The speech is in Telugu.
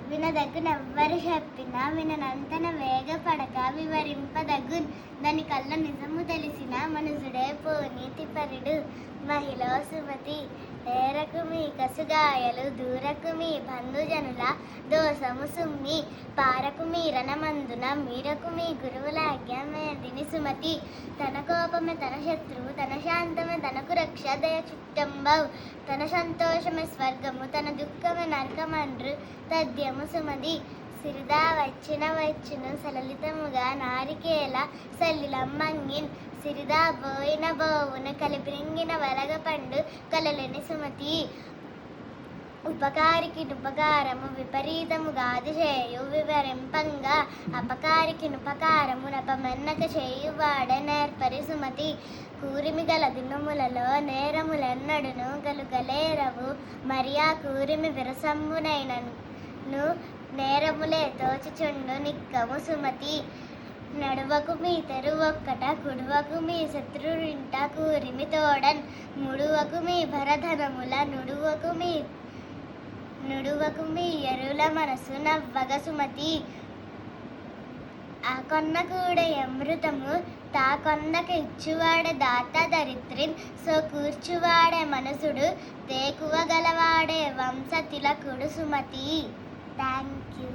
వినదగునెవ్వరు చెప్పినా విననంతన వేగపడక వివరింపదగున్ దాని కళ్ళ నిజము తెలిసిన మనుజుడే పోనీతి పరుడు. మహిళ సుమతి ఏరకు మీ కసుగాయలు దూరకు మీ బంధుజనుల దోషము సుమ్మి పారకు మీ రణమందున మీరకు మీ గురువులాజ్ఞ మేదిని సుమతి. తన కోపమే తన శత్రువు తన శాంతమే తనకు రక్ష దయ చిట్టంబవు తన సంతోషమే స్వర్గము తన దుఃఖమే నరకమండ్రు తథ్యము సుమది. సిరిదా వచ్చును సలలితముగా నారికేల సల్లిలమ్మంగిన్ సిరిదా బోయిన బోవును కలిపిరింగిన వలగ పండు కలలని సుమతి. ఉపకారికి ఉపకారము విపరీతముగాది చేయు వివరింపంగా అపకారికి ఉపకారము నపమన్నక చేయువాడ నేర్పరి సుమతి. కూరిమి గల దినములలో నేరములెన్నడును గలుగలేరవు మరి ఆ కూరిమి విరసంబునైనను నేరములే తోచుచుండు నిక్కము సుమతి. నడువకు మీ తెరువొక్కట కుడువకు మీ శత్రురింట కూరిమి తోడన్ ముడువకు మీ భరధనముల నుడువకు మీ ఎరుల మనసు నవ్వగ సుమతి. ఆ కొన్న కూడా అమృతము తా కొన్నకు ఇచ్చువాడే దాత దరిద్రిన్ సో కూర్చువాడే మనసుడు తేకువ గలవాడే వంశ తిలకుడు సుమతి. Thank you.